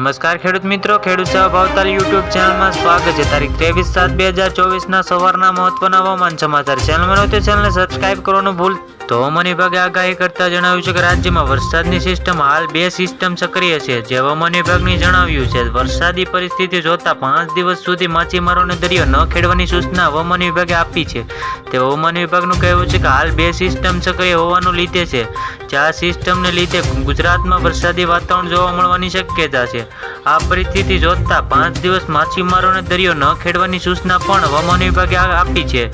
નમસ્કાર ખેડૂત મિત્રો, ખેડૂત સેવા ભાવતાલ યુટ્યુબ ચેનલમાં સ્વાગત છે। તારીખ 23/7/2024 સવારના મહત્વના હવામાન સમાચાર। ચેનલમાં નહોતી ચેનલને સબસ્ક્રાઇબ કરવાનું ભૂલ। તો હવામાન વિભાગે આગાહી કરતા જણાવ્યું છે કે રાજ્યમાં વરસાદની સિસ્ટમ હાલ 2 સિસ્ટમ સક્રિય છે। જે હવામાન વિભાગની જણાવ્યું છે વરસાદી પરિસ્થિતિ જોતા 5 દિવસ સુધી માછીમારોને દરિયો ન ખેડવાની સૂચના હવામાન વિભાગે આપી છે। તે હવામાન વિભાગનું કહેવું છે કે હાલ 2 સિસ્ટમ સક્રિય હોવાનું લીધે છે। જ્યાં સિસ્ટમને લીધે ગુજરાતમાં વરસાદી વાતાવરણ જોવા મળવાની શક્યતા છે। આ પરિસ્થિતિ જોતા 5 દિવસ માછીમારોને દરિયો ન ખેડવાની સૂચના પણ હવામાન વિભાગે આપી છે।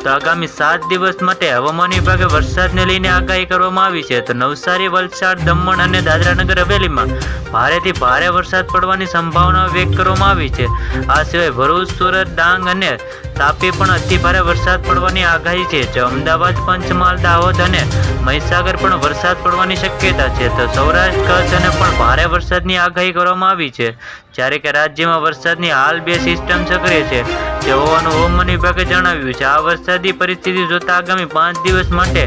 તો આગામી 7 દિવસ માટે હવામાન વિભાગે વરસાદને લઈને આગાહી કરવામાં આવી છે। તો નવસારી, વલસાડ, દમણ અને દાદરાનગર હવેલીમાં ભારેથી ભારે વરસાદ પડવાની સંભાવના વ્યક્ત કરવામાં આવી છે। આ સિવાય ભરૂચ, સુરત, ડાંગ અને તાપી પણ અતિ ભારે વરસાદ પડવાની આગાહી છે। જો અમદાવાદ, પંચમહાલ, દાહોદ અને મહીસાગર પણ વરસાદ પડવાની શક્યતા છે। તો સૌરાષ્ટ્ર, કચ્છ અને પણ ભારે વરસાદની આગાહી કરવામાં આવી છે। જ્યારે કે રાજ્યમાં વરસાદની હાલ 2 સિસ્ટમ સક્રિય છે તે હોવાનું હવામાન વિભાગે જણાવ્યું છે। આ વરસાદી પરિસ્થિતિ જોતા આગામી 5 દિવસ માટે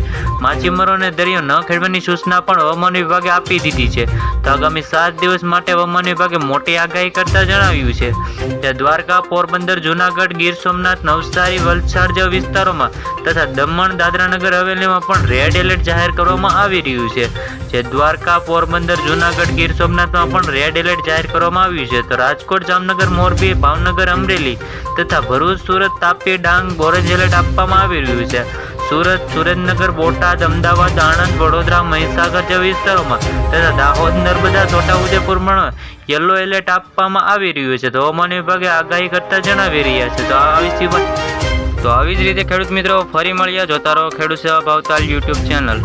માછીમારોને દરિયો ન ખેડવાની સૂચના પણ હવામાન વિભાગે આપી દીધી છે। તો આગામી 7 દિવસ માટે હવામાન વિભાગે મોટી આગાહી કરતા જણાવ્યું છે કે દ્વારકા, પોરબંદર, જૂનાગઢ, ગીર સોમનાથ, નવસારી, વલસાડ જેવા વિસ્તારોમાં તથા દમણ, દાદરાનગર હવેલીમાં પણ રેડ એલર્ટ જાહેર કરવામાં આવી રહ્યું છે। જે દ્વારકા, પોરબંદર, જૂનાગઢ, ગીર સોમનાથમાં પણ રેડ એલર્ટ જાહેર કરવામાં આવ્યું છે। તો રાજકોટ, જામનગર, મોરબી, ભાવનગર, અમરેલી તથા ભરૂચ, સુરત, તાપી, ડાંગ ઓરેન્જ એલર્ટ આપવામાં આવી રહ્યું છે। સુરત, સુરેન્દ્રનગર, બોટાદ, અમદાવાદ, આણંદ, વડોદરા, મહીસાગર જેવા વિસ્તારોમાં તથા દાહોદ, નર્મદા, છોટાઉદેપુરમાં યલો એલર્ટ આપવામાં આવી રહ્યું છે। તો હવામાન વિભાગે આગાહી કરતા જણાવી રહ્યા છે। તો આવી જ રીતે ખેડૂત મિત્રો ફરી મળ્યા, જોતા રહો ખેડૂત સેવા ભાવતાલ યુટ્યુબ ચેનલ।